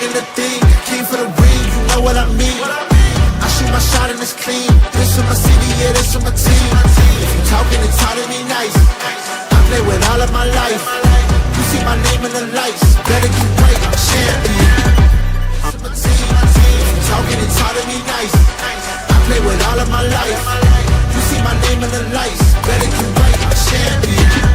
digging the thing. Came for the ring, you know what I mean. I shoot my shot and it's clean. This from my city, yeah, this from my team. If you talking, it's hard to be nice. I play with all of my life. You see my name in the lights. Better get right, I'm a champion. I'm a team. If you talking, it's hard to be nice. I play with all of my life. You see my name in the lights. Better get right, I'm a champion.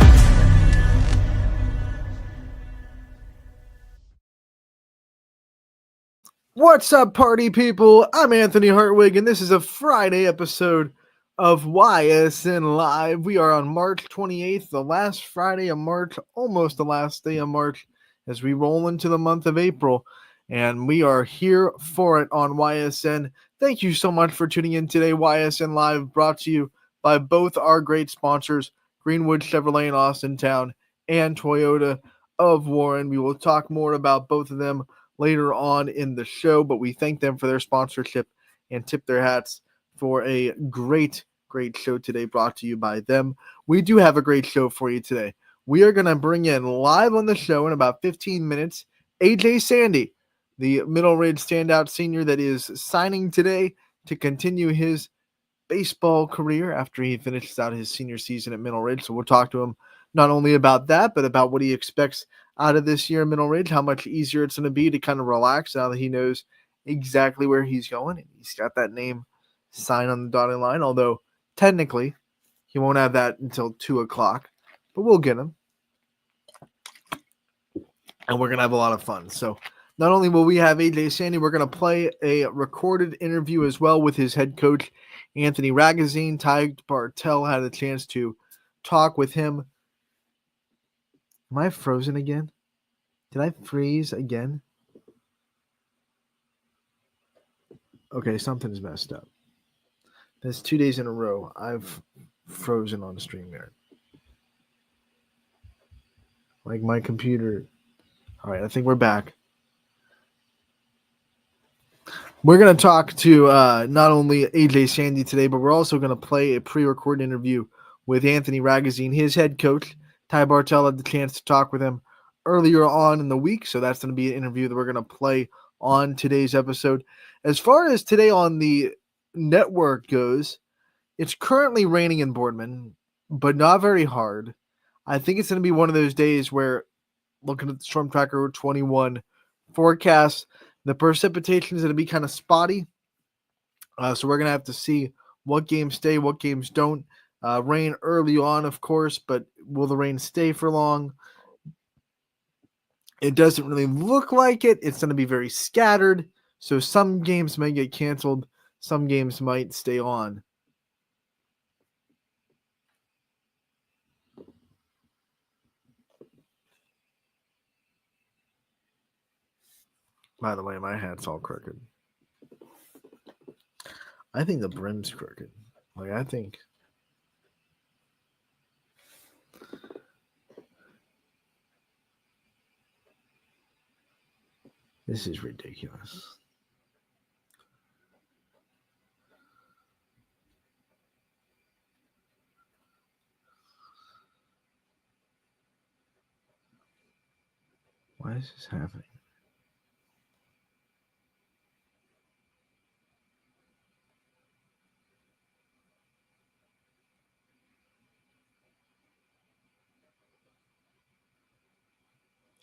What's up, party people? I'm Anthony Hartwig, and this is a Friday episode of YSN Live. We are on March 28th, the last Friday of March, almost the last day of March, as we roll into the month of April, and we are here for it on YSN. Thank you so much for tuning in today. YSN Live brought to you by both our great sponsors, Greenwood Chevrolet in Austintown and Toyota of Warren. We will talk more about both of them later on in the show, but we thank them for their sponsorship and tip their hats for a great show today brought to you by them. We do have a great show for you today. We are going to bring in live on the show in about 15 minutes, AJ Sandy, the Middle Ridge standout senior that is signing today to continue his baseball career after he finishes out his senior season at Middle Ridge. So we'll talk to him not only about that, but about what he expects out of this year in Middle Ridge, how much easier it's going to be to kind of relax now that he knows exactly where he's going. And he's got that name signed on the dotted line, although technically he won't have that until 2 o'clock, but we'll get him. And we're going to have a lot of fun. So not only will we have AJ Sandy, we're going to play a recorded interview as well with his head coach, Anthony Raguseen. Ty Bartell had a chance to talk with him. Am I frozen again? Did I freeze again? Okay, something's messed up. That's 2 days in a row I've frozen on StreamYard. Like my computer. All right, I think we're back. We're going to talk to not only AJ Sandy today, but we're also going to play a pre-recorded interview with Anthony Raguseen, his head coach. Ty Bartell had the chance to talk with him earlier on in the week, so that's going to be an interview that we're going to play on today's episode. As far as today on the network goes, it's currently raining in Boardman, but not very hard. I think it's going to be one of those days where, looking at the Storm Tracker 21 forecast, the precipitation is going to be kind of spotty. So we're going to have to see what games stay, what games don't. Rain early on, of course, but will the rain stay for long? It doesn't really look like it. It's going to be very scattered. So some games may get canceled. Some games might stay on. By the way, my hat's all crooked. I think the brim's crooked. I think... This is ridiculous. Why is this happening?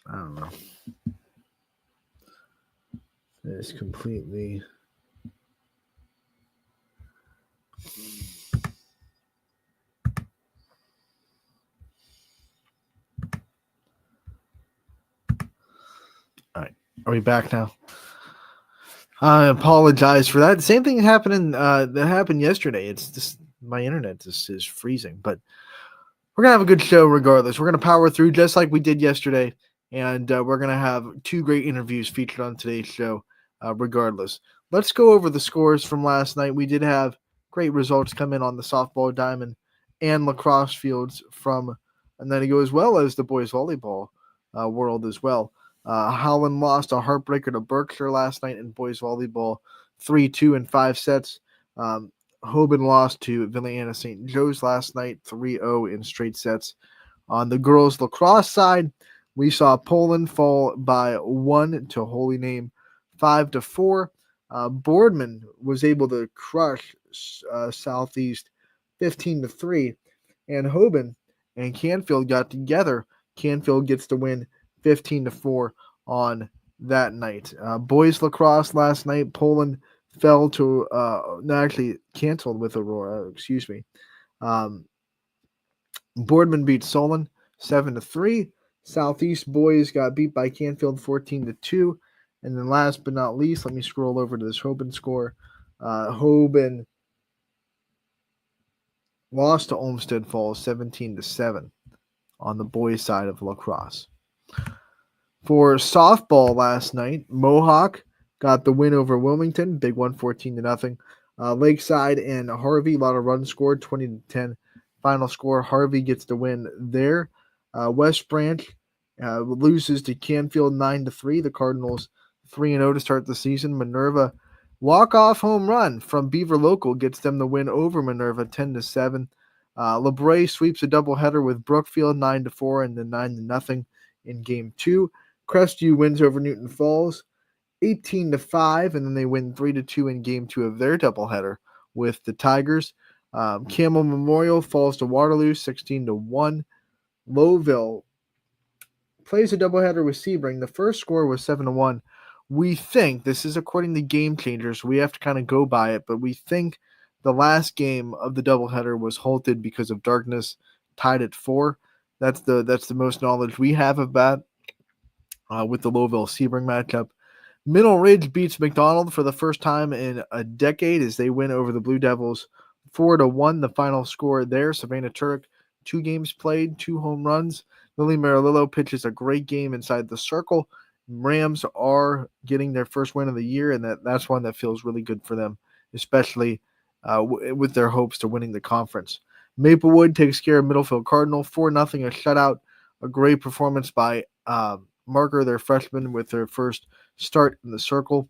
I don't know. It's completely... All right. Are we back now? I apologize for that. Same thing happened that happened yesterday. It's just my internet just is freezing, but we're going to have a good show regardless. We're going to power through just like we did yesterday, and we're going to have two great interviews featured on today's show regardless. Let's go over the scores from last night. We did have great results come in on the softball diamond and lacrosse fields and then it goes as well as the boys volleyball world as well. Howland lost a heartbreaker to Berkshire last night in boys volleyball, 3-2 in 5 sets. Hoban lost to Villiana St. Joe's last night, 3-0 in straight sets. On the girls lacrosse side, we saw Poland fall by 1 to Holy Name 5-4. Boardman was able to crush Southeast 15-3, and Hoban and Canfield got together. Canfield gets the win 15-4 on that night. Boys lacrosse last night, Poland fell to actually canceled with Aurora. Excuse me. Boardman beat Solon 7-3. Southeast boys got beat by Canfield 14-2. And then last but not least, let me scroll over to this Hoban score. Hoban lost to Olmsted Falls 17-7 on the boys' side of lacrosse. For softball last night, Mohawk got the win over Wilmington, big one, 14-0. Lakeside and Harvey, a lot of runs scored, 20-10. Final score, Harvey gets the win there. West Branch loses to Canfield 9-3. The Cardinals 3-0 to start the season. Minerva walk-off home run from Beaver Local gets them the win over Minerva 10-7. LeBray sweeps a doubleheader with Brookfield 9-4 and then 9-0 in Game 2. Crestview wins over Newton Falls 18-5, and then they win 3-2 in Game 2 of their doubleheader with the Tigers. Camel Memorial falls to Waterloo 16-1. Lowville plays a doubleheader with Sebring. The first score was 7-1. We think, this is according to Game Changers, we have to kind of go by it, but we think the last game of the doubleheader was halted because of darkness, tied at 4. That's the most knowledge we have of that with the Lowville Sebring matchup. Middle Ridge beats McDonald for the first time in a decade as they win over the Blue Devils 4-1. The final score there. Savannah Turk, 2 games played, 2 home runs. Lily Marilillo pitches a great game inside the circle. Rams are getting their first win of the year, and that's one that feels really good for them, especially with their hopes to winning the conference. Maplewood takes care of Middlefield Cardinal 4-0, a shutout, a great performance by Marker, their freshman, with their first start in the circle.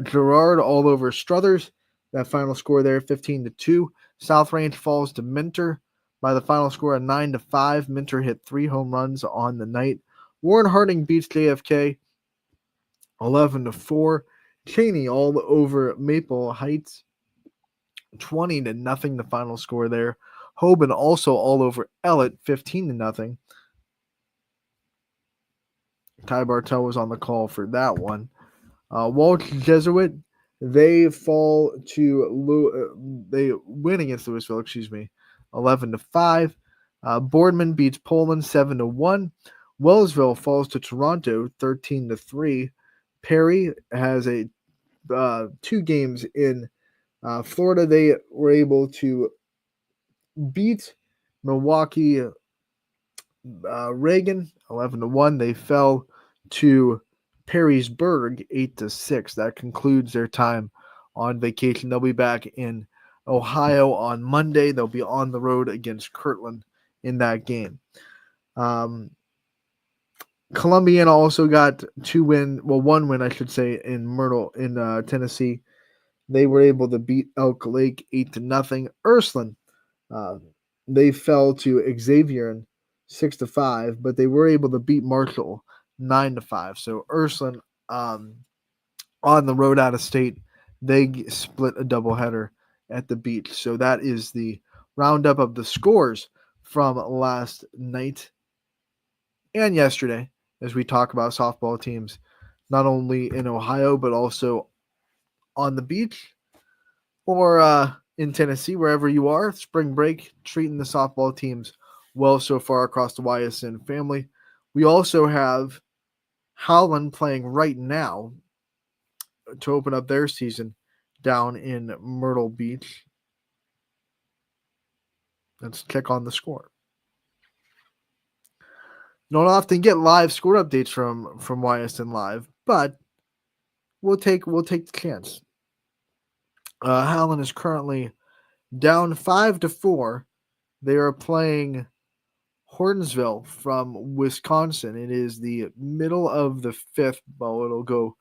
Gerard all over Struthers. That final score there, 15-2. South Range falls to Minter by the final score of 9-5. Minter hit 3 home runs on the night. Warren Harding beats JFK 11-4. Cheney all over Maple Heights 20-0. The final score there. Hoban also all over Ellett 15-0. Ty Bartel was on the call for that one. Walsh Jesuit, they win against Louisville, 11-5. Boardman beats Poland 7-1. Wellsville falls to Toronto 13-3. Perry has 2 games in Florida. They were able to beat Milwaukee Reagan 11-1. They fell to Perrysburg 8-6. That concludes their time on vacation. They'll be back in Ohio on Monday. They'll be on the road against Kirtland in that game. Columbiana also got 1 win, I should say, in Myrtle in Tennessee. They were able to beat Elk Lake 8-0. Ursuline, they fell to Xavier 6-5, but they were able to beat Marshall 9-5. So Ursuline on the road out of state, they split a doubleheader at the beach. So that is the roundup of the scores from last night and yesterday as we talk about softball teams, not only in Ohio, but also on the beach or in Tennessee, wherever you are. Spring break, treating the softball teams well so far across the YSN family. We also have Howland playing right now to open up their season down in Myrtle Beach. Let's check on the score. Don't often get live score updates from YSN Live, but we'll take the chance. Howland is currently down 5-4. They are playing Hortonsville from Wisconsin. It is the middle of the 5th, but it'll go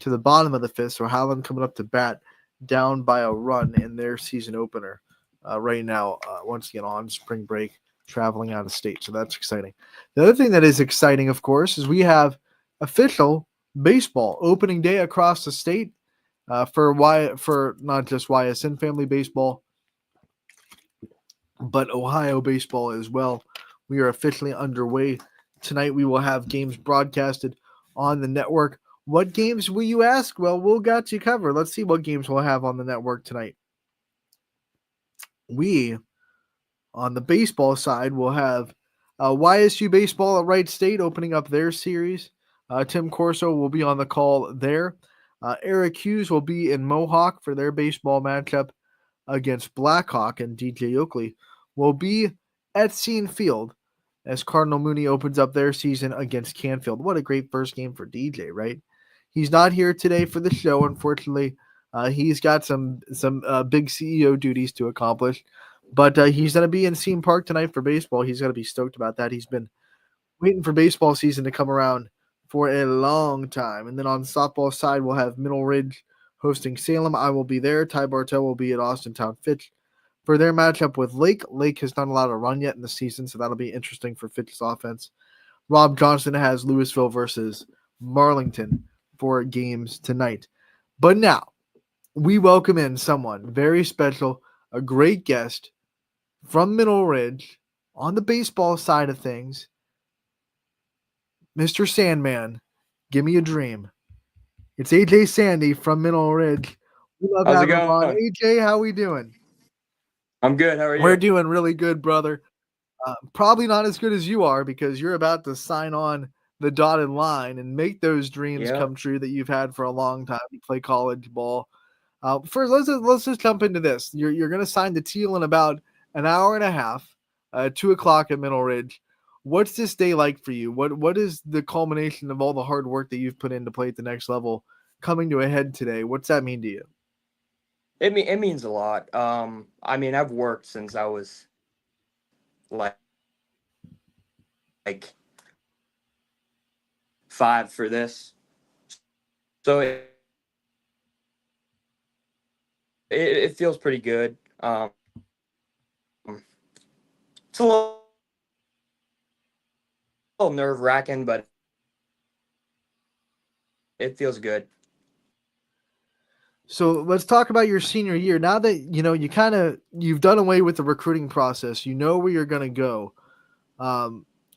to the bottom of the 5th. So Howland coming up to bat down by a run in their season opener right now, once again on spring break, traveling out of state. So that's exciting. The other thing that is exciting, of course, is we have official baseball opening day across the state for not just YSN family baseball, but Ohio baseball as well. We are officially underway. Tonight we will have games broadcasted on the network. What games will you ask? Well, we'll got you covered. Let's see what games we'll have on the network tonight. We, on the baseball side, will have YSU baseball at Wright State opening up their series. Tim Corso will be on the call there. Eric Hughes will be in Mohawk for their baseball matchup against Blackhawk, and DJ Oakley will be at Scene Field as Cardinal Mooney opens up their season against Canfield. What a great first game for DJ, right? He's not here today for the show, unfortunately. He's got some big CEO duties to accomplish, but he's going to be in Scene Park tonight for baseball. He's going to be stoked about that. He's been waiting for baseball season to come around for a long time. And then on the softball side, we'll have Middle Ridge hosting Salem. I will be there. Ty Bartell will be at Austintown Fitch for their matchup with Lake. Lake has not allowed a run yet in the season, so that'll be interesting for Fitch's offense. Rob Johnson has Louisville versus Marlington for games tonight. But now, we welcome in someone very special, a great guest from Middle Ridge on the baseball side of things. Mr. Sandman, give me a dream. It's AJ Sandy from Middle Ridge. We love How's it having him on. going? AJ, how we doing? I'm good. How are you? We're doing really good, brother. Probably not as good as you are because you're about to sign on the dotted line and make those dreams come true that you've had for a long time. You play college ball. First, let's just jump into this. You're going to sign the Teal in about an hour and a half, 2 o'clock at Middle Ridge. What's this day like for you? What is the culmination of all the hard work that you've put in to play at the next level coming to a head today? What's that mean to you? It means a lot. I mean, I've worked since I was like 5 for this, so it feels pretty good. It's a little nerve-wracking, but it feels good. So let's talk about your senior year. Now that you've done away with the recruiting process, you know where you're going to go.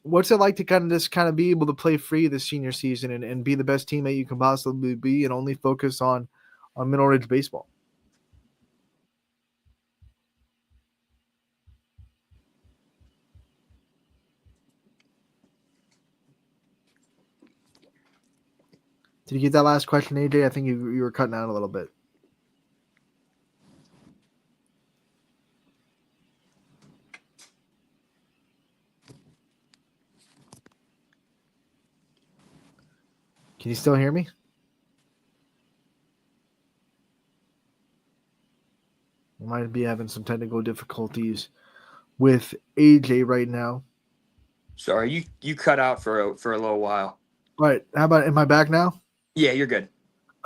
What's it like to kind of be able to play free this senior season and be the best teammate you can possibly be and only focus on Middle Ridge baseball? Did you get that last question, AJ? I think you were cutting out a little bit. Can you still hear me? We might be having some technical difficulties with AJ right now. Sorry, you cut out for a little while. All right. How about, am I back now? Yeah, you're good.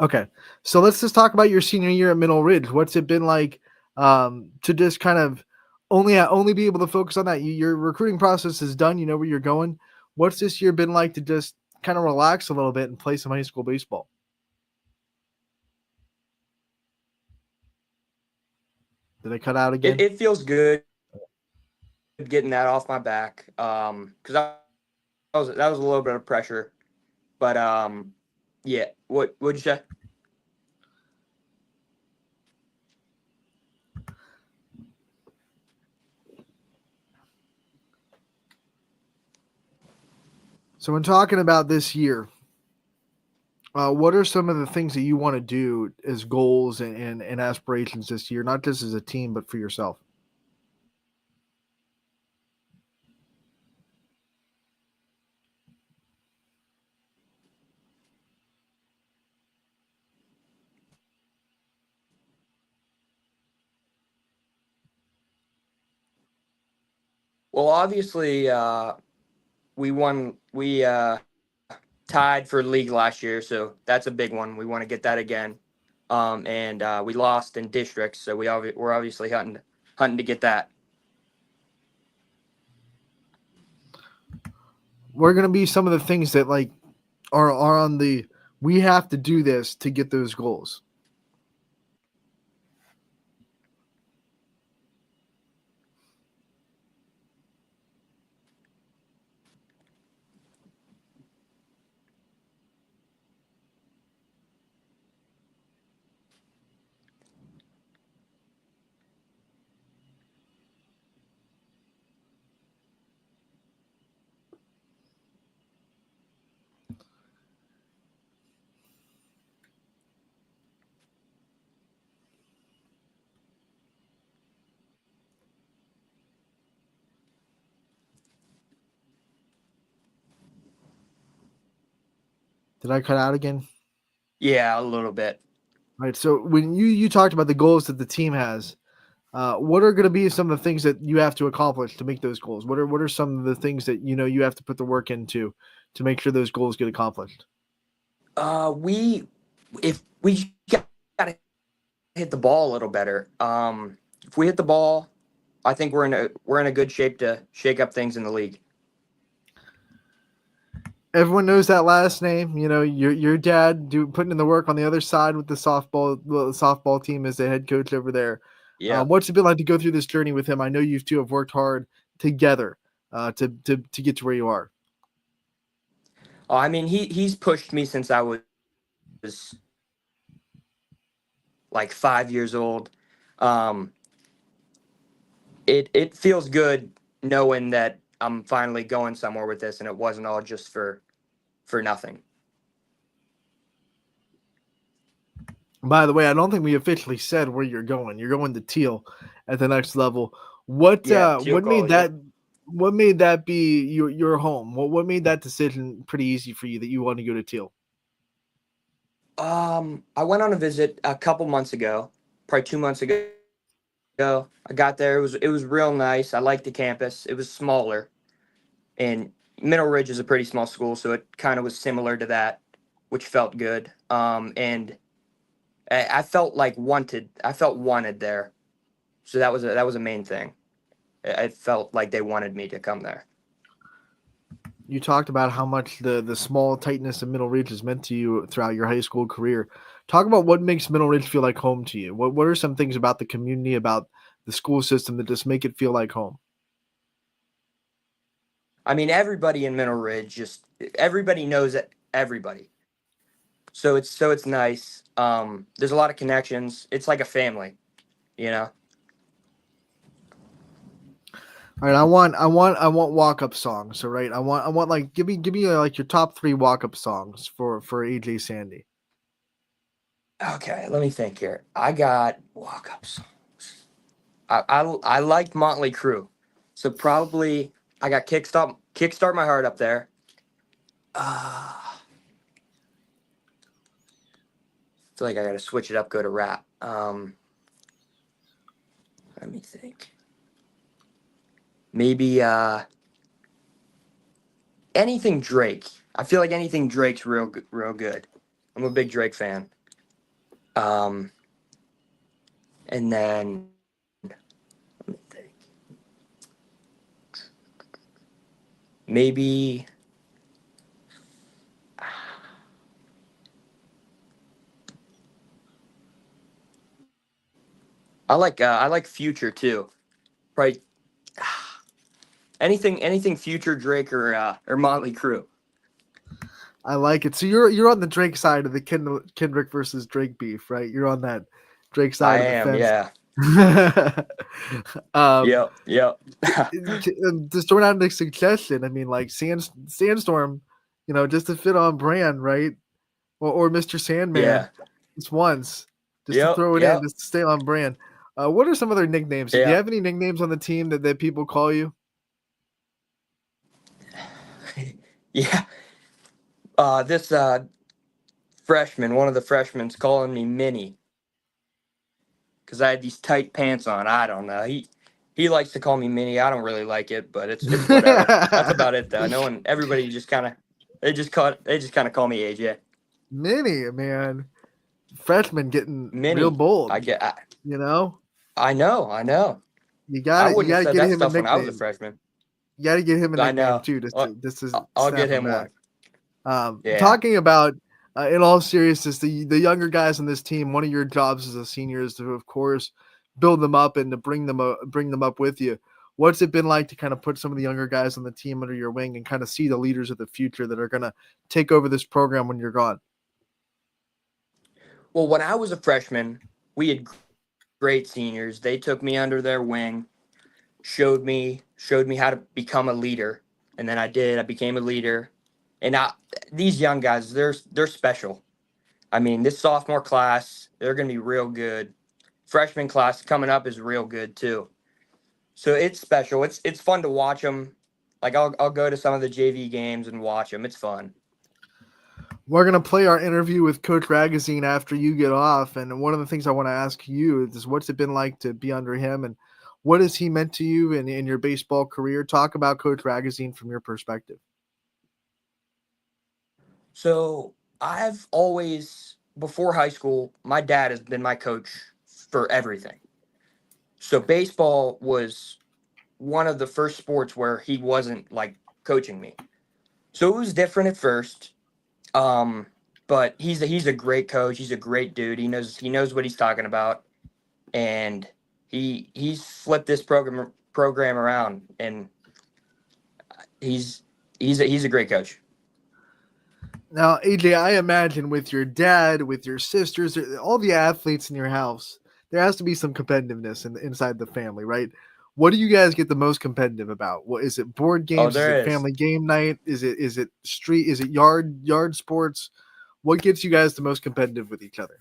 Okay. So let's just talk about your senior year at Middle Ridge. What's it been like to just kind of only be able to focus on that? Your recruiting process is done. You know where you're going. What's this year been like to just kind of relax a little bit and play some high school baseball? Did I cut out again? It feels good getting that off my back, because that was a little bit of pressure, but yeah. What'd you say? So when talking about this year, what are some of the things that you want to do as goals and aspirations this year, not just as a team, but for yourself? Well, obviously, we tied for league last year, so that's a big one. We want to get that again. And we lost in districts, so we're obviously hunting to get that. We're going to be some of the things that are on the We have to do this to get those goals. Did I cut out again? Yeah, a little bit. All right. So when you talked about the goals that the team has, what are going to be some of the things that you have to accomplish to make those goals? What are some of the things that you have to put the work into to make sure those goals get accomplished? We gotta hit the ball a little better. If we hit the ball, I think we're in a good shape to shake up things in the league. Everyone knows that last name. Your dad putting in the work on the other side with the softball team as the head coach over there. Yeah. What's it been like to go through this journey with him? I know you two have worked hard together to get to where you are. I mean, he's pushed me since I was like 5 years old. It feels good knowing that I'm finally going somewhere with this, and it wasn't all just for nothing. By the way, I don't think we officially said where you're going. You're going to Teal at the next level. What made that be your home? What made that decision pretty easy for you that you want to go to Teal? I went on a visit a couple months ago, probably 2 months ago. I got there. It was real nice. I liked the campus. It was smaller, and Middle Ridge is a pretty small school, so it kind of was similar to that, which felt good. And I felt like wanted. I felt wanted there, so that was a main thing. I felt like they wanted me to come there. You talked about how much the small tightness of Middle Ridge has meant to you throughout your high school career. Talk about what makes Middle Ridge feel like home to you. What are some things about the community, about the school system that just make it feel like home? I mean, everybody in Middle Ridge, everybody knows everybody. So it's nice. There's a lot of connections. It's like a family, you know. All right, I want walk-up songs. So right, I want like give me like your top 3 walk-up songs for AJ Sandy. Okay, let me think here. I got walk-up songs. I liked Motley Crue, so probably I got Kickstart My Heart up there. I feel like I gotta switch it up, go to rap. Let me think. Maybe anything Drake. I feel like anything Drake's real good. I'm a big Drake fan. And then let me think. Maybe I like Future too. Right. Anything Future, Drake, or Motley Crue. I like it. So you're on the Drake side of the Kendrick versus Drake beef, right? You're on that Drake side of the fence. Yeah. Yep. Just throwing out a suggestion. I mean, like Sandstorm, just to fit on brand, right? Or Mr. Sandman. Yeah. Just once, just to throw it in, just to stay on brand. What are some other nicknames? Do you have any nicknames on the team that people call you? Yeah. This freshman, one of the freshmen's calling me Minnie because I had these tight pants on. I don't know. He likes to call me Minnie. I don't really like it, but it's whatever. That's about it though. No one, everybody just kind of call me AJ. Minnie, man. Freshman getting Minnie, real bold. I know. You gotta get him a nickname. When I was a freshman. You gotta get him a nickname too. I'll get him one. Talking about In all seriousness, the younger guys on this team, one of your jobs as a senior is to, of course, build them up and to bring them up with you. What's it been like to kind of put some of the younger guys on the team under your wing and kind of see the leaders of the future that are going to take over this program when you're gone? Well, when I was a freshman, we had great seniors. They took me under their wing, showed me how to become a leader, and then I did. I became a leader, and these young guys, they're special. I mean, this sophomore class, they're going to be real good. Freshman class coming up is real good too. So it's special. It's fun to watch them. Like I'll go to some of the JV games and watch them. It's fun. We're going to play our interview with Coach Ragozine after you get off. And one of the things I want to ask you is what's it been like to be under him and what has he meant to you in your baseball career? Talk about Coach Ragozine from your perspective. So I've always, before high school, my dad has been my coach for everything. So baseball was one of the first sports where he wasn't like coaching me. So it was different at first. But he's a great coach. He's a great dude. He knows what he's talking about, and he's flipped this program around, and he's a great coach. Now, AJ, I imagine with your dad, with your sisters, all the athletes in your house, there has to be some competitiveness inside the family, right? What do you guys get the most competitive about? What is it? Board Oh, games? Is there it is. family game night? Is it street? Is it yard sports? What gets you guys the most competitive with each other?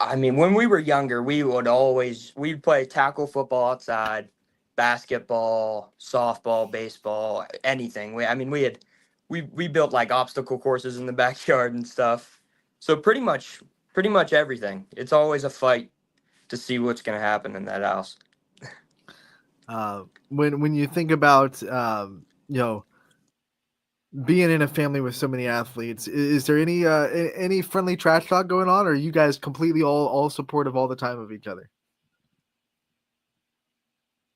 I mean, when we were younger, we'd play tackle football outside, basketball, softball, baseball, anything. We built like obstacle courses in the backyard and stuff. So pretty much everything. It's always a fight to see what's going to happen in that house. When you think about being in a family with so many athletes, is there any friendly trash talk going on, or are you guys completely all supportive all the time of each other?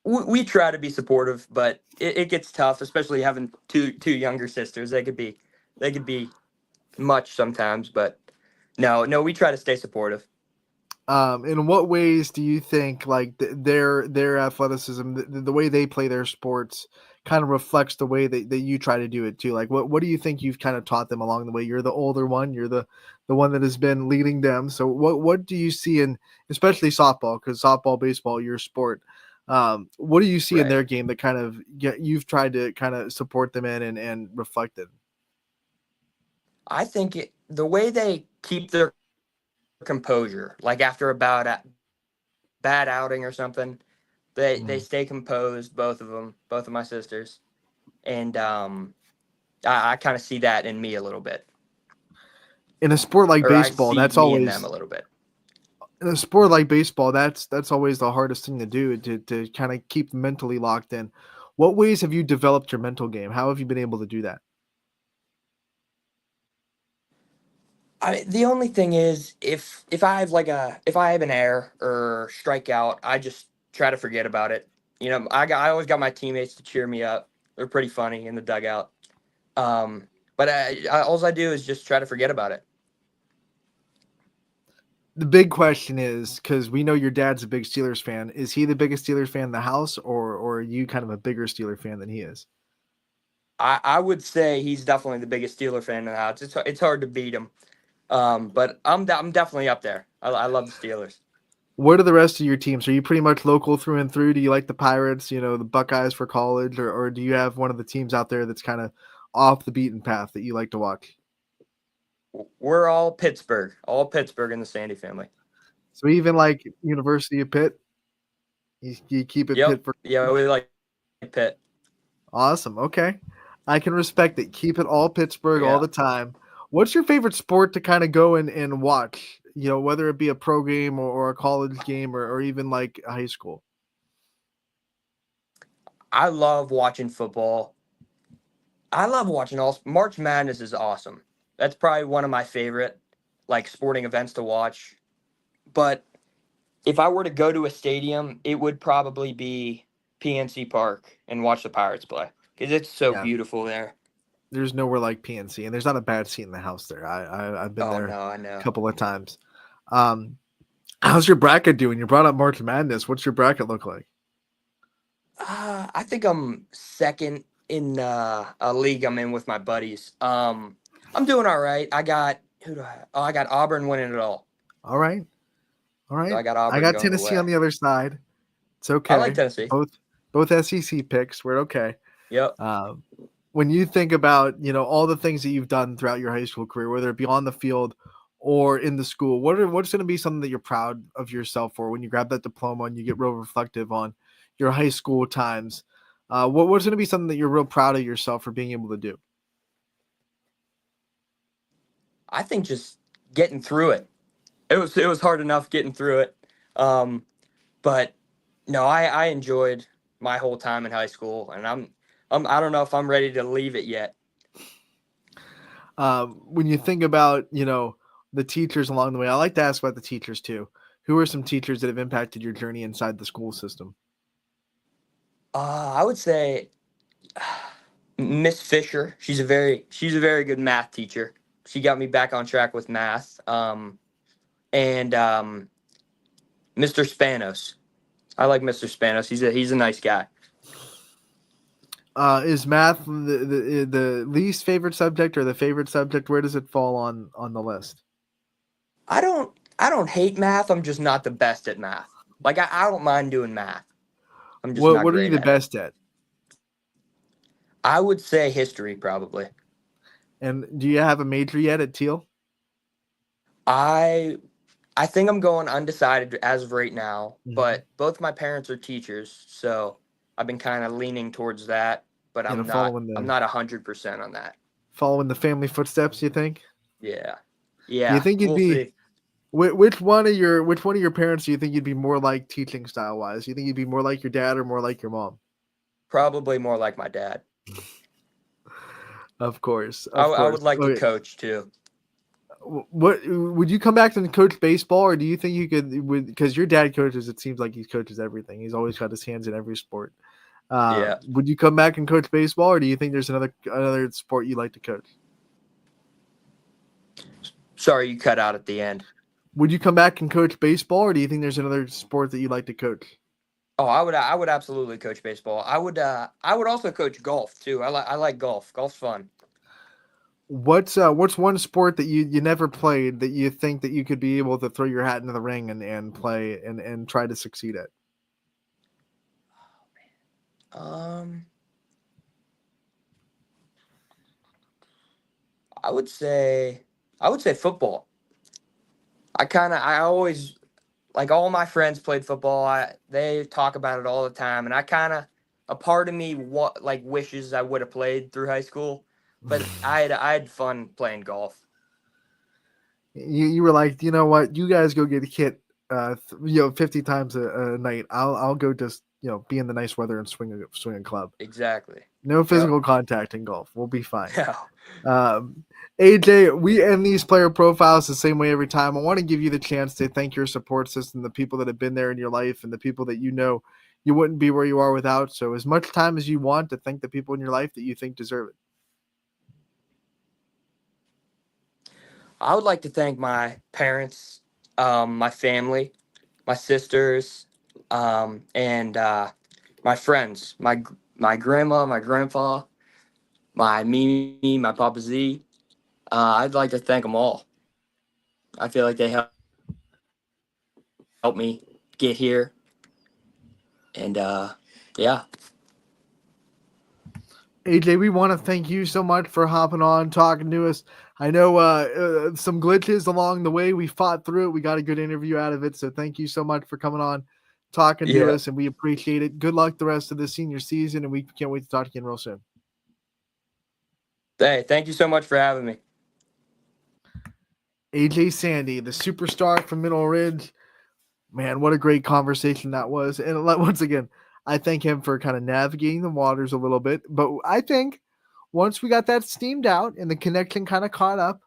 We try to be supportive, but it gets tough, especially having two younger sisters. They could be much sometimes, but no, we try to stay supportive. In what ways do you think like their athleticism, the way they play their sports, kind of reflects the way that you try to do it too? Like, what do you think you've kind of taught them along the way? You're the older one. You're the one that has been leading them. So what do you see in, especially softball, because softball, baseball, your sport? What do you see in Right. their game that kind of you've tried to kind of support them in and reflect it? I think the way they keep their composure, like after a bad outing or something, they stay composed. Both of them, both of my sisters, and I kind of see that in me a little bit, In a sport like or I baseball, see that's me in them always a little bit. in a sport like baseball, that's always the hardest thing to do to kind of keep mentally locked in. What ways have you developed your mental game? How have you been able to do that? The only thing is if I have an error or strike out, I just try to forget about it. I always got my teammates to cheer me up. They're pretty funny in the dugout. But all I do is just try to forget about it. The big question is, because we know your dad's a big Steelers fan, is he the biggest Steelers fan in the house, or are you kind of a bigger Steeler fan than he is? I would say he's definitely the biggest Steeler fan in the house. It's hard to beat him. But I'm definitely up there. I love the Steelers. What are the rest of your teams? Are you pretty much local through and through? Do you like the Pirates, the Buckeyes for college, or do you have one of the teams out there that's kind of off the beaten path that you like to watch? We're all Pittsburgh in the Sandy family. So even like University of Pitt, you keep it Pitt Yep. for Yeah, we like Pitt. awesome. Okay, I can respect it. Keep it all Pittsburgh all Yeah. the time. What's your favorite sport to kind of go and watch? Whether it be a pro game or a college game or even like a high school. I love watching football. I love watching all March Madness is awesome. That's probably one of my favorite like sporting events to watch. But if I were to go to a stadium, it would probably be PNC Park and watch the Pirates play. because it's so Yeah. beautiful there. There's nowhere like PNC, and there's not a bad seat in the house there. I've been Oh there no, I a know. couple of times. How's your bracket doing? You brought up March Madness. What's your bracket look like? I think I'm second in a league I'm in with my buddies. I'm doing all right. I got who do I? Oh, I got Auburn winning it all. All right. All So right. I got I Auburn got going Tennessee away. on the other side. It's I like okay. Tennessee. Both SEC picks. We're okay. Yep. When you think about, all the things that you've done throughout your high school career, whether it be on the field or in the school, what's going to be something that you're proud of yourself for when you grab that diploma and you get real reflective on your high school times? What's going to be something that you're real proud of yourself for being able to do? I think just getting through it. It was hard enough getting through it. But no, I enjoyed my whole time in high school, and I don't know if I'm ready to leave it yet. When you think about, the teachers along the way, I like to ask about the teachers too. Who are some teachers that have impacted your journey inside the school system? I would say Miss Fisher. She's a very good math teacher. She got me back on track with math. And Mr. Spanos. I like Mr. Spanos. He's a nice guy. Is math the least favorite subject or the favorite subject? Where does it fall on the list? I don't hate math. I'm just not the best at math. Like I don't mind doing math. I'm just not What are you great the at it. best at? I would say history probably. And do you have a major yet at Teal? I think I'm going undecided as of right now, Mhm. but both my parents are teachers, so I've been kind of leaning towards that, but I'm not 100% on that. Following the family footsteps, you think? Yeah. Do you Yeah. think you'd We'll be see. which one of your parents do you think you'd be more like teaching style wise? Do you think you'd be more like your dad or more like your mom? Probably more like my dad. Of course. I would like to Okay. coach too. What would you come back and coach baseball, or do you think you could? Because your dad coaches, it seems like he coaches everything. He's always got his hands in every sport. Yeah. Would you come back and coach baseball, or do you think there's another sport you like to coach? Sorry, you cut out at the end. Would you come back and coach baseball, or do you think there's another sport that you like to coach? Oh, I would absolutely coach baseball. I would also coach golf too. I like golf. Golf's fun. What's one sport that you never played that you think that you could be able to throw your hat into the ring and play and try to succeed at? I would say football. I always like all my friends played football. They talk about it all the time, and a part of me wishes I would have played through high school, but I had fun playing golf. You were like, you know what? You guys go get hit, 50 times a night. I'll go just be in the nice weather and swing a club. Exactly. No physical contact in golf. We'll be fine. Yeah. AJ, we end these player profiles the same way every time. I want to give you the chance to thank your support system, the people that have been there in your life, and the people that you wouldn't be where you are without. So as much time as you want to thank the people in your life that you think deserve it. I would like to thank my parents, my family, my sisters, and my friends, my grandma, my grandpa, my Mimi, my Papa Z. I'd like to thank them all. I feel like they helped me get here. And yeah. AJ, we want to thank you so much for hopping on, talking to us. I know some glitches along the way. We fought through it. We got a good interview out of it. So thank you so much for coming on, talking to us, and we appreciate it. Good luck the rest of the senior season, and we can't wait to talk again real soon. Hey, thank you so much for having me. AJ Sandy, the superstar from Mineral Ridge. Man, what a great conversation that was. And once again, I thank him for kind of navigating the waters a little bit. But I think once we got that steamed out and the connection kind of caught up,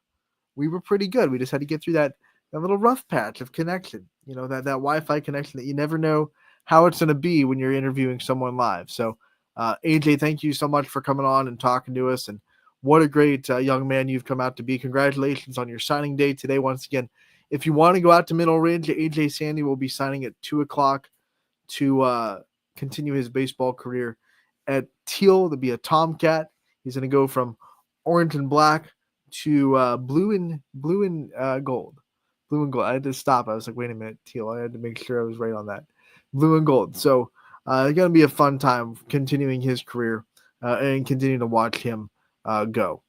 we were pretty good. We just had to get through that little rough patch of connection, that Wi-Fi connection that you never know how it's going to be when you're interviewing someone live. So AJ, thank you so much for coming on and talking to us. And what a great young man you've come out to be. Congratulations on your signing day today. Once again, if you want to go out to Middle Ridge, AJ Sandy will be signing at 2 o'clock to continue his baseball career at Teal to be a Tomcat. He's going to go from orange and black to blue and gold. Blue and gold. I had to stop. I was like, wait a minute, Teal. I had to make sure I was right on that. Blue and gold. So it's going to be a fun time continuing his career and continuing to watch him go.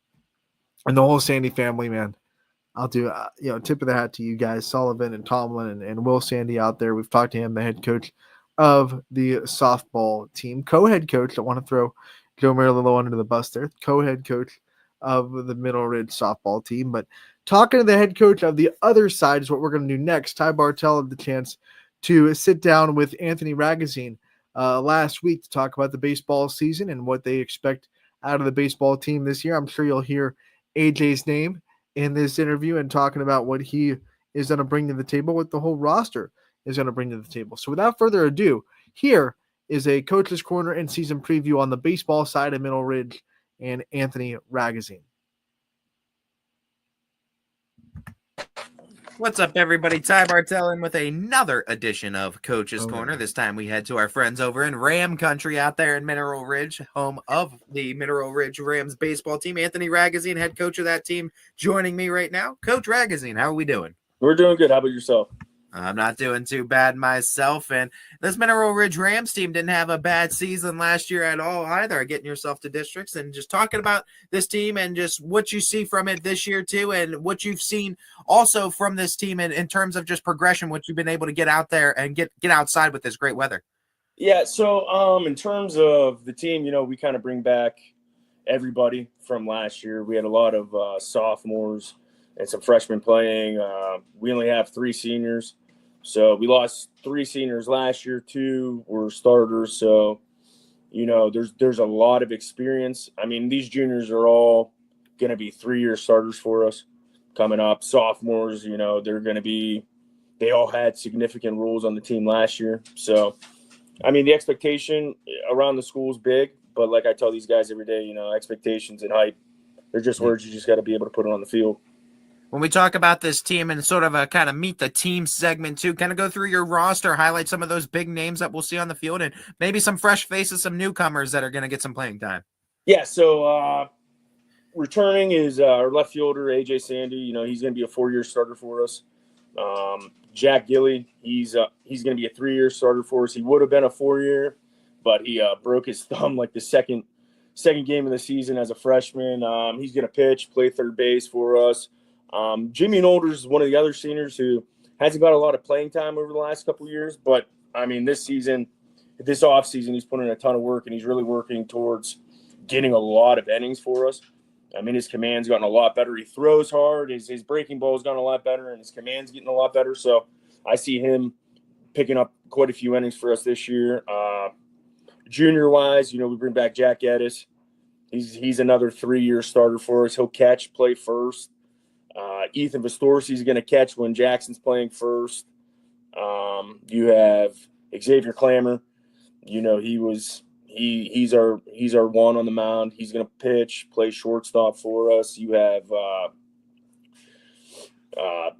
And the whole Sandy family, man. I'll do, tip of the hat to you guys, Sullivan and Tomlin and Will Sandy out there. We've talked to him, the head coach of the softball team, co-head coach. I want to throw Joe Marilillo under the bus there, co-head coach of the Middle Ridge softball team. But talking to the head coach of the other side is what we're going to do next. Ty Bartel had the chance to sit down with Anthony Ragazine last week to talk about the baseball season and what they expect out of the baseball team this year. I'm sure you'll hear AJ's name in this interview and talking about what he is going to bring to the table, what the whole roster is going to bring to the table. So without further ado, here is a Coach's Corner and season preview on the baseball side of Middle Ridge and Anthony Ragazine. What's up, everybody? Ty Bartel in with another edition of Coach's Corner. This time we head to our friends over in Ram Country out there in Mineral Ridge, home of the Mineral Ridge Rams baseball team. Anthony Ragazine, head coach of that team, joining me right now. Coach Ragazine, how are we doing? We're doing good. How about yourself? I'm not doing too bad myself, and this Mineral Ridge Rams team didn't have a bad season last year at all either, getting yourself to districts. And just talking about this team and just what you see from it this year too, and what you've seen also from this team in terms of just progression, what you've been able to get out there and get outside with this great weather. Yeah, so in terms of the team, we kind of bring back everybody from last year. We had a lot of sophomores and some freshmen playing. We only have 3 seniors. So we lost 3 seniors last year. 2 were starters. So, there's a lot of experience. I mean, these juniors are all going to be 3-year starters for us coming up. Sophomores, they're going to be – they all had significant roles on the team last year. So, I mean, the expectation around the school is big. But like I tell these guys every day, expectations and hype, they're just words you just got to be able to put it on the field. When we talk about this team and sort of a kind of meet the team segment too, kind of go through your roster, highlight some of those big names that we'll see on the field and maybe some fresh faces, some newcomers that are going to get some playing time. Yeah, so returning is our left fielder, AJ Sandy. He's going to be a 4-year starter for us. Jack Gilly, he's going to be a 3-year starter for us. He would have been a 4-year, but he broke his thumb like the second game of the season as a freshman. He's going to pitch, play third base for us. Jimmy Nolders is one of the other seniors who hasn't got a lot of playing time over the last couple of years. But, I mean, this offseason, he's putting in a ton of work, and he's really working towards getting a lot of innings for us. I mean, his command's gotten a lot better. He throws hard. His breaking ball's gotten a lot better, and his command's getting a lot better. So I see him picking up quite a few innings for us this year. Junior-wise, we bring back Jack Geddes. He's another 3-year starter for us. He'll catch, play first. Ethan Vestorsi is going to catch when Jackson's playing first. You have Xavier Clammer. He's our one on the mound. He's going to pitch, play shortstop for us. You have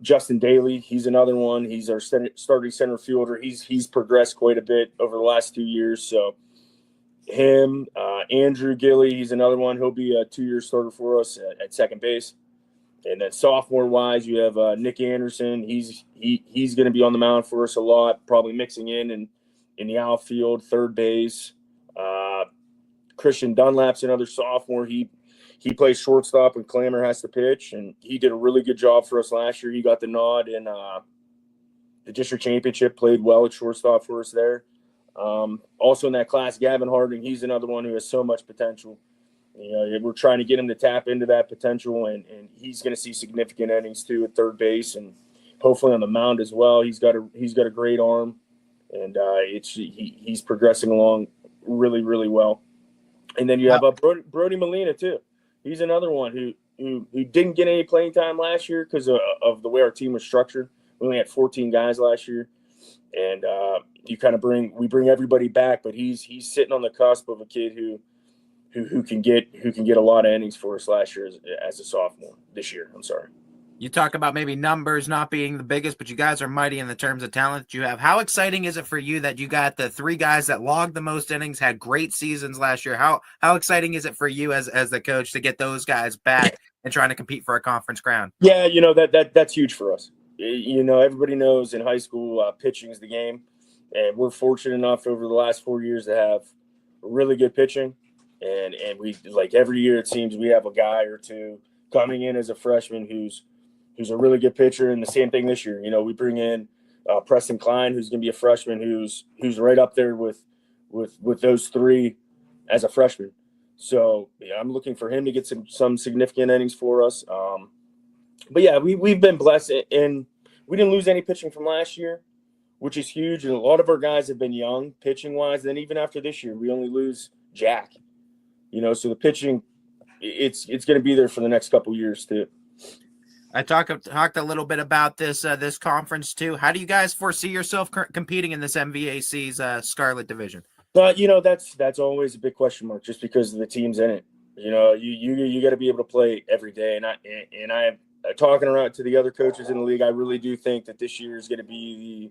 Justin Daly. He's another one. He's our starting center fielder. He's progressed quite a bit over the last 2 years. So him, Andrew Gilly, he's another one. He'll be a 2-year starter for us at second base. And then sophomore-wise, you have Nick Anderson. He's going to be on the mound for us a lot, probably mixing in the outfield, third base. Christian Dunlap's another sophomore. He plays shortstop when Clammer has to pitch, and he did a really good job for us last year. He got the nod in the district championship, played well at shortstop for us there. Also in that class, Gavin Harding, he's another one who has so much potential. We're trying to get him to tap into that potential, and he's going to see significant innings too at third base and hopefully on the mound as well. He's got a great arm, and he's progressing along really, really well. And then you have Brody Molina too. He's another one who didn't get any playing time last year because of the way our team was structured. We only had 14 guys last year, and we bring everybody back, but he's sitting on the cusp of a kid who can get a lot of innings for us last year as a sophomore. This year, I'm sorry. You talk about maybe numbers not being the biggest, but you guys are mighty in the terms of talent that you have. How exciting is it for you that you got the 3 guys that logged the most innings, had great seasons last year? How exciting is it for you as the coach to get those guys back and trying to compete for a conference crown? Yeah, that's huge for us. Everybody knows in high school pitching is the game, and we're fortunate enough over the last 4 years to have really good pitching, and we, like, every year it seems we have a guy or two coming in as a freshman who's a really good pitcher, and the same thing this year. We bring in Preston Klein, who's going to be a freshman, who's right up there with those 3 as a freshman. So yeah, I'm looking for him to get some significant innings for us. But yeah, we've been blessed, and we didn't lose any pitching from last year, which is huge. And a lot of our guys have been young pitching wise. Then even after this year, we only lose Jack. So the pitching, it's going to be there for the next couple years too. I talked a little bit about this conference too. How do you guys foresee yourself competing in this MVAC's Scarlet Division? But that's always a big question mark, just because of the teams in it. You got to be able to play every day, and I talking around to the other coaches in the league, I really do think that this year is going to be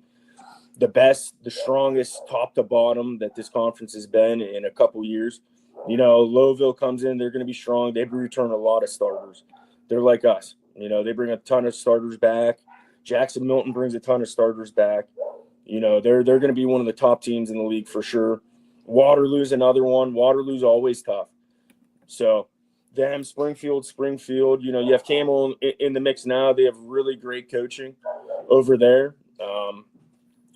the best, the strongest, top to bottom that this conference has been in a couple years. Lowville comes in, they're going to be strong. They return a lot of starters. They're like us. They bring a ton of starters back. Jackson Milton brings a ton of starters back. They're going to be one of the top teams in the league for sure. Waterloo's another one. Waterloo's always tough. So them, Springfield, you have Camel in the mix now. They have really great coaching over there.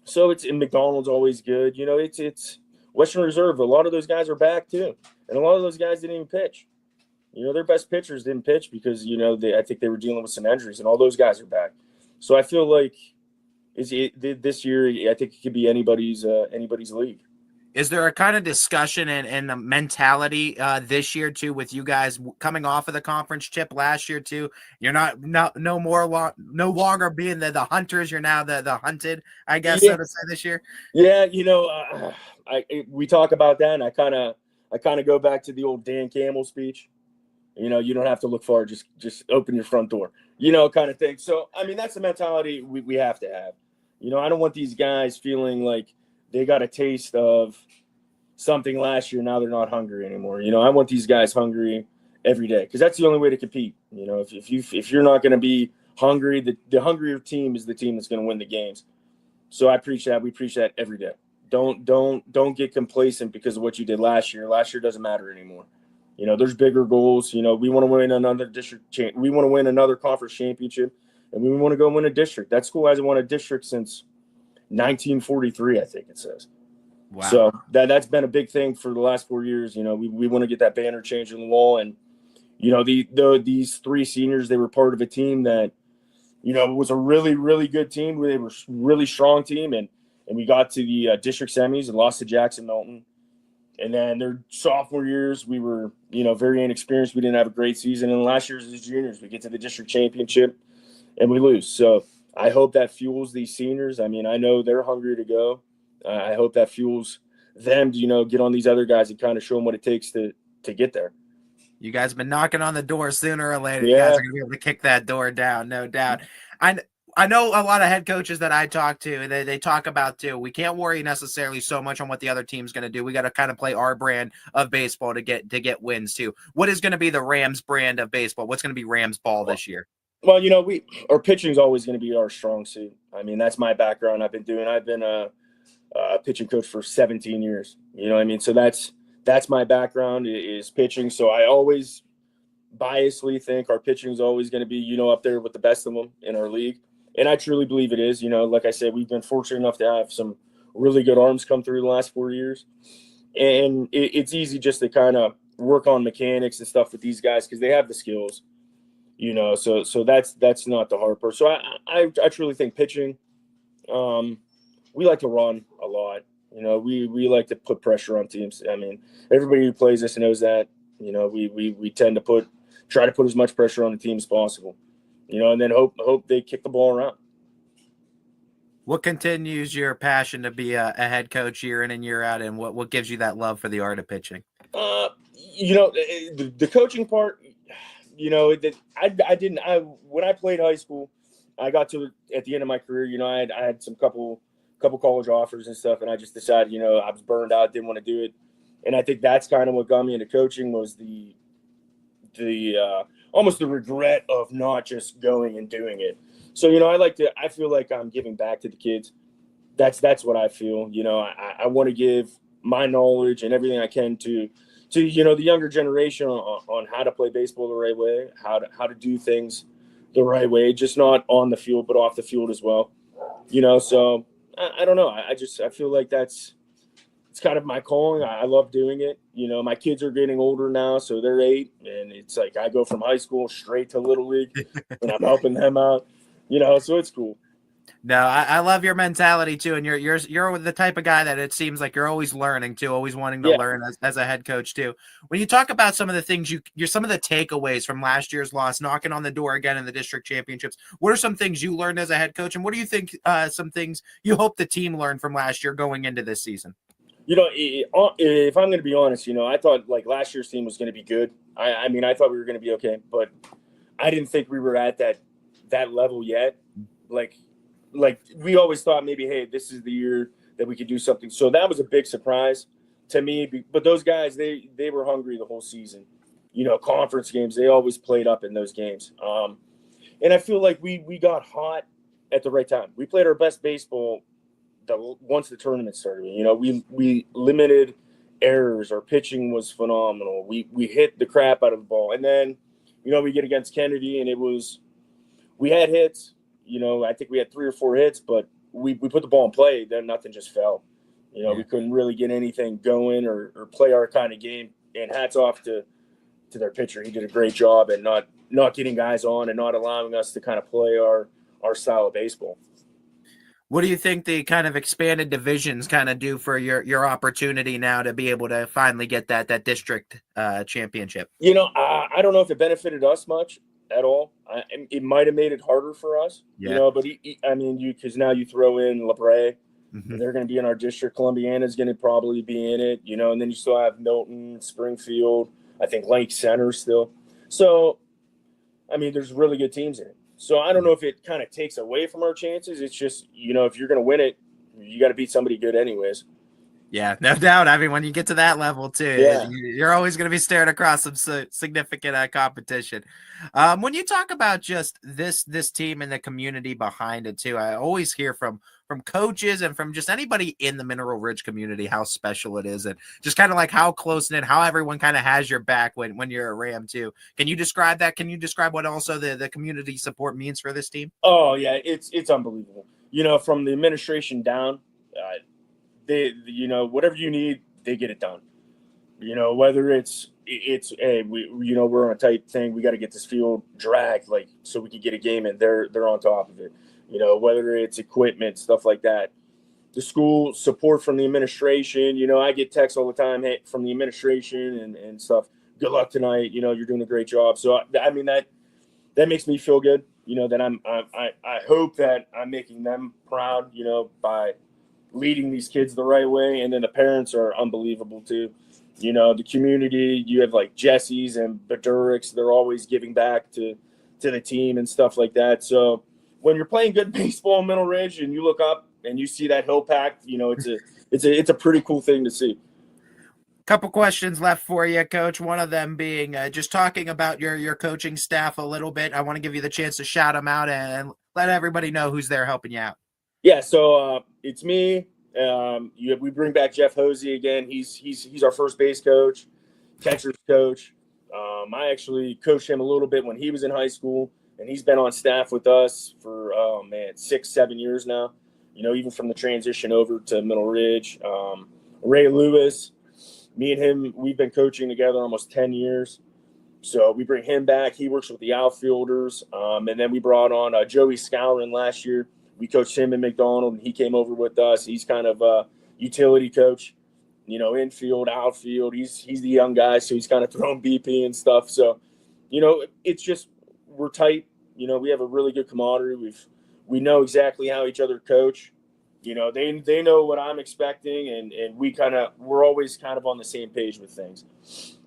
So it's in McDonald's always good. It's Western Reserve. A lot of those guys are back too. And a lot of those guys didn't even pitch. Their best pitchers didn't pitch because, I think they were dealing with some injuries, and all those guys are back. So I feel like this year, I think it could be anybody's league. Is there a kind of discussion and a mentality this year too, with you guys coming off of the conference chip last year too? You're no longer being the hunters. You're now the hunted, I guess, so to say, this year. Yeah, we talk about that, and I kind of go back to the old Dan Campbell speech. You don't have to look far, just open your front door, kind of thing. So, I mean, that's the mentality we have to have. I don't want these guys feeling like they got a taste of something last year. Now they're not hungry anymore. I want these guys hungry every day, because that's the only way to compete. If you're not going to be hungry, the hungrier team is the team that's going to win the games. So I preach that. We preach that every day. Don't get complacent because of what you did last year. Last year doesn't matter anymore. There's bigger goals. We want to win another we want to win another conference championship, and we want to go win a district. That school hasn't won a district since 1943, I think it says. Wow. So that's been a big thing for the last 4 years. We want to get that banner changed on the wall, and these 3 seniors, they were part of a team that was a really, really good team. They were a really strong team, and we got to the district semis and lost to Jackson Milton. And then their sophomore years, we were, very inexperienced. We didn't have a great season. And last year's as juniors, we get to the district championship and we lose. So I hope that fuels these seniors. I mean, I know they're hungry to go. I hope that fuels them to, get on these other guys and kind of show them what it takes to get there. You guys have been knocking on the door sooner or later. Yeah. You guys are going to be able to kick that door down, no doubt. I know a lot of head coaches that I talk to, they talk about too, we can't worry necessarily so much on what the other team's going to do. We got to kind of play our brand of baseball to get wins too. What is going to be the Rams brand of baseball? What's going to be Rams ball this year? Well, our pitching is always going to be our strong suit. I mean, that's my background. I've been a pitching coach for 17 years. So that's my background is pitching. So I always biasly think our pitching is always going to be, up there with the best of them in our league. And I truly believe it is. Like I said, we've been fortunate enough to have some really good arms come through the last 4 years. And it's easy just to kind of work on mechanics and stuff with these guys because they have the skills, So that's not the hard part. So I truly think pitching, we like to run a lot. We like to put pressure on teams. I mean, everybody who plays us knows that. We tend to try to put as much pressure on the team as possible. And then hope they kick the ball around. What continues your passion to be a head coach year in and year out, and what gives you that love for the art of pitching? The coaching part, when I played high school, I got to at the end of my career, I had some couple college offers and stuff, and I just decided, I was burned out, didn't want to do it. And I think that's kind of what got me into coaching was the almost the regret of not just going and doing it. So, I feel like I'm giving back to the kids. That's what I feel. I want to give my knowledge and everything I can to the younger generation on how to play baseball the right way, how to do things the right way, just not on the field, but off the field as well. So I don't know. I feel like it's kind of my calling. I love doing it. My kids are getting older now, so they're 8, and it's like I go from high school straight to Little League, and I'm helping them out. So it's cool. No, I love your mentality too, and you're the type of guy that it seems like you're always learning too, always wanting to learn as a head coach too. When you talk about some of the things you're some of the takeaways from last year's loss, knocking on the door again in the district championships, what are some things you learned as a head coach, and what do you think some things you hope the team learned from last year going into this season? If I'm going to be honest, I thought like last year's team was going to be good. I mean, I thought we were going to be okay, but I didn't think we were at that level yet. Like we always thought maybe, hey, this is the year that we could do something. So that was a big surprise to me. But those guys, they were hungry the whole season. Conference games, they always played up in those games. And I feel like we got hot at the right time. We played our best baseball once the tournament started. We limited errors. Our pitching was phenomenal. We hit the crap out of the ball. And then, we get against Kennedy, and we had hits. I think we had 3 or 4 hits, but we put the ball in play. Then nothing just fell. We couldn't really get anything going or play our kind of game. And hats off to their pitcher. He did a great job at not getting guys on and not allowing us to kind of play our style of baseball. What do you think the kind of expanded divisions kind of do for your opportunity now to be able to finally get that district championship? I don't know if it benefited us much at all. It might have made it harder for us, but because now you throw in La Brea, they're going to be in our district. Columbiana is going to probably be in it, and then you still have Milton, Springfield, I think Lake Center still. So, there's really good teams in it. So I don't know if it kind of takes away from our chances. It's just, if you're going to win it, you got to beat somebody good anyways. Yeah, no doubt. When you get to that level too, you're always going to be staring across some significant competition. When you talk about just this team and the community behind it too, I always hear from coaches and from just anybody in the Mineral Ridge community how special it is, and just kind of like how close knit, how everyone kind of has your back when you're a Ram too. Can you describe that? Can you describe what also the community support means for this team? Oh yeah, it's unbelievable. From the administration down. They whatever you need, they get it done. Whether it's hey, we're on a tight thing, we got to get this field dragged so we can get a game in. They're on top of it. Whether it's equipment, stuff like that. The school support from the administration. I get texts all the time from the administration and stuff. Good luck tonight. You're doing a great job. So that makes me feel good. That I hope that I'm making them proud. By leading these kids the right way. And then the parents are unbelievable too. The community, you have like Jesse's and Baduriks, they're always giving back to the team and stuff like that. So when you're playing good baseball in Mineral Ridge and you look up and you see that hill packed, it's a pretty cool thing to see. Couple questions left for you, Coach. One of them being just talking about your coaching staff a little bit. I want to give you the chance to shout them out and let everybody know who's there helping you out. Yeah, so it's me. We bring back Jeff Hosey again. He's our first base coach, catcher's coach. I actually coached him a little bit when he was in high school, and he's been on staff with us for 6-7 years now. Even from the transition over to Mineral Ridge. Ray Lewis, me and him, we've been coaching together almost 10 years. So we bring him back. He works with the outfielders, and then we brought on Joey Scourin last year. We coached him in McDonald, and he came over with us. He's kind of a utility coach, infield, outfield. He's the young guy, so he's kind of throwing BP and stuff. So, it's just we're tight. We have a really good camaraderie. We know exactly how each other coach. They know what I'm expecting, and we're always kind of on the same page with things.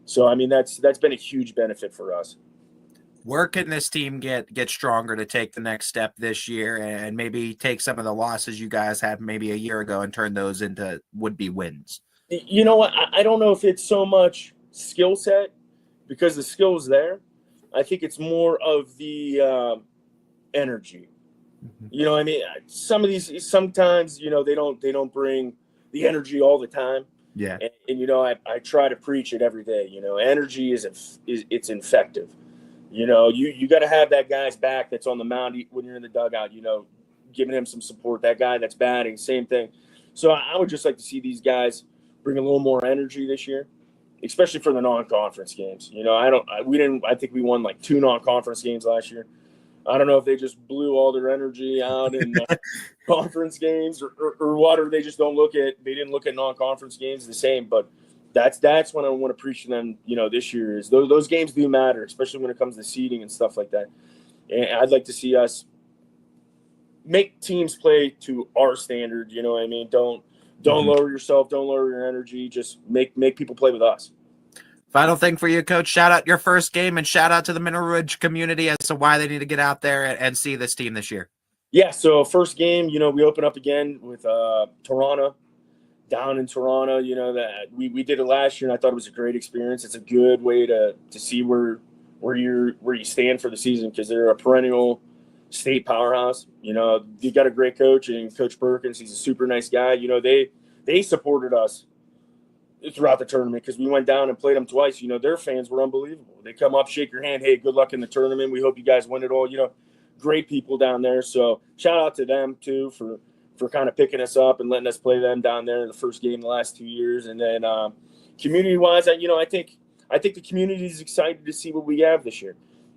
So I mean that's been a huge benefit for us. Where can this team get stronger to take the next step this year and maybe take some of the losses you guys had maybe a year ago and turn those into would-be wins? You know what? I don't know if it's so much skill set because the skill's there. I think it's more of the energy. You know what I mean? Sometimes, they don't bring the energy all the time. Yeah. And I try to preach it every day. Energy it's infective. You got to have that guy's back that's on the mound when you're in the dugout, giving him some support. That guy that's batting, same thing. So I would just like to see these guys bring a little more energy this year, especially for the non-conference games. I think we won like 2 non-conference games last year. I don't know if they just blew all their energy out in conference games or what, or they just they didn't look at non-conference games the same. But that's when I want to preach to them, this year is those games do matter, especially when it comes to seeding and stuff like that. And I'd like to see us make teams play to our standard. You know what I mean? Don't lower yourself. Don't lower your energy. Just make people play with us. Final thing for you, Coach. Shout out your first game and shout out to the Mineral Ridge community as to why they need to get out there and see this team this year. Yeah, so first game, we open up again with Toronto, down in Toronto. That we did it last year, and I thought it was a great experience. It's a good way to see where you stand for the season because they're a perennial state powerhouse. You got a great coach and Coach Perkins. He's a super nice guy. They supported us throughout the tournament because we went down and played them twice. Their fans were unbelievable. They come up, shake your hand. Hey, good luck in the tournament. We hope you guys win it all. Great people down there. So shout out to them too for kind of picking us up and letting us play them down there in the first game the last 2 years. And then community wise, I think the community is excited to see what we have this year.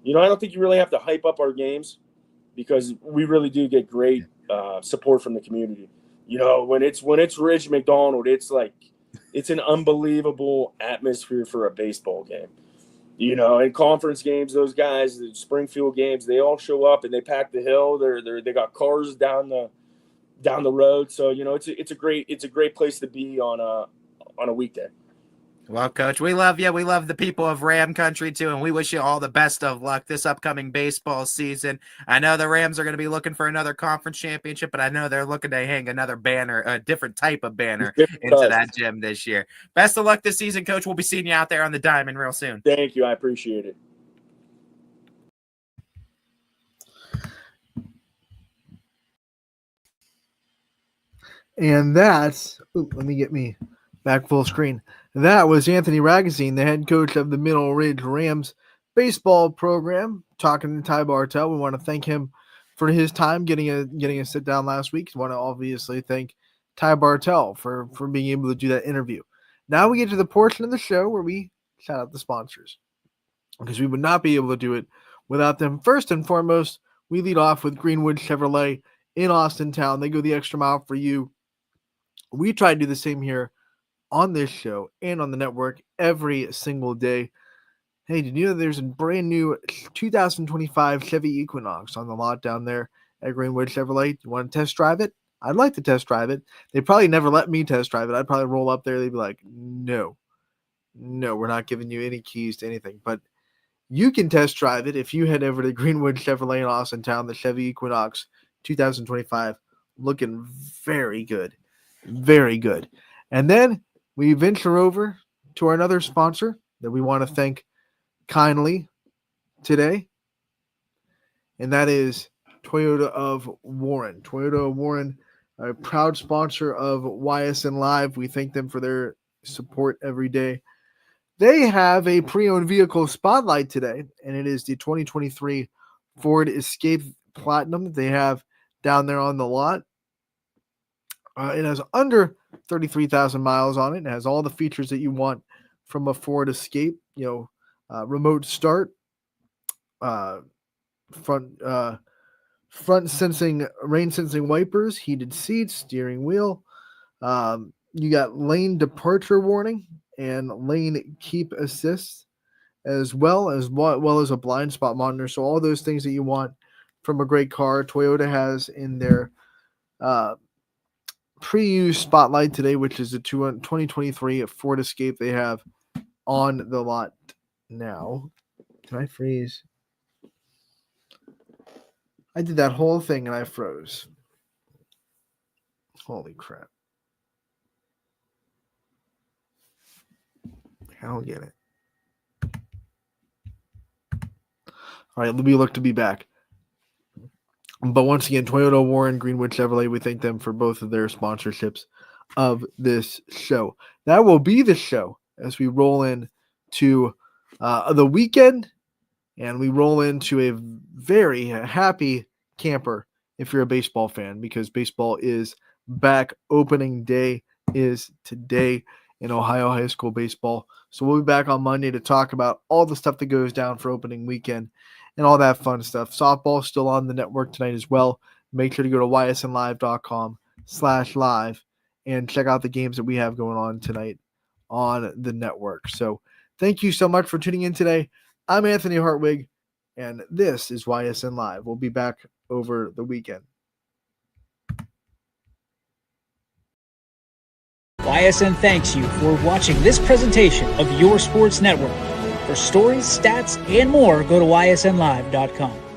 I don't think you really have to hype up our games because we really do get great support from the community. When it's Ridge McDonald, it's an unbelievable atmosphere for a baseball game. In conference games, those guys, the Springfield games, they all show up and they pack the hill. They got cars down the road. So, it's a great place to be on a weekday. Well, Coach, we love you. We love the people of Ram Country, too, and we wish you all the best of luck this upcoming baseball season. I know the Rams are going to be looking for another conference championship, but I know they're looking to hang another banner, a different type of banner into that gym this year. Best of luck this season, Coach. We'll be seeing you out there on the diamond real soon. Thank you. I appreciate it. And that's let me get me back full screen. That was Anthony Ragusine, the head coach of the Mineral Ridge Rams baseball program, talking to Ty Bartel. We want to thank him for his time getting a sit down last week. We want to obviously thank Ty Bartel for being able to do that interview. Now we get to the portion of the show where we shout out the sponsors because we would not be able to do it without them. First and foremost, we lead off with Greenwood Chevrolet in Austintown. They go the extra mile for you. We try to do the same here on this show and on the network every single day. Hey, did you know there's a brand new 2025 Chevy Equinox on the lot down there at Greenwood Chevrolet? You want to test drive it? I'd like to test drive it. They probably never let me test drive it. I'd probably roll up there. They'd be like, no, we're not giving you any keys to anything. But you can test drive it if you head over to Greenwood Chevrolet in Austintown, the Chevy Equinox 2025, looking very good. Very good. And then we venture over to our another sponsor that we want to thank kindly today, and that is Toyota of Warren. Toyota of Warren, a proud sponsor of YSN Live. We thank them for their support every day. They have a pre-owned vehicle spotlight today, and it is the 2023 Ford Escape Platinum that they have down there on the lot. It has under 33,000 miles on it. It has all the features that you want from a Ford Escape. Remote start, front sensing, rain sensing wipers, heated seats, steering wheel. You got lane departure warning and lane keep assist, as well as a blind spot monitor. So all those things that you want from a great car, Toyota has in their pre-use spotlight today, which is the 2023 Ford Escape they have on the lot now. Can I freeze? I did that whole thing and I froze. Holy crap. I don't get it. All right, we look to be back. But once again, Toyota, Warren, Greenwood Chevrolet, we thank them for both of their sponsorships of this show. That will be the show as we roll in to the weekend, and we roll into a very happy camper if you're a baseball fan, because baseball is back. Opening day is today in Ohio high school baseball. So we'll be back on Monday to talk about all the stuff that goes down for opening weekend and all that fun stuff. Softball's still on the network tonight as well. Make sure to go to ysnlive.com/live and check out the games that we have going on tonight on the network. So thank you so much for tuning in today. I'm Anthony Hartwig, and this is YSN Live. We'll be back over the weekend. YSN thanks you for watching this presentation of your sports network. For stories, stats, and more, go to ysnlive.com.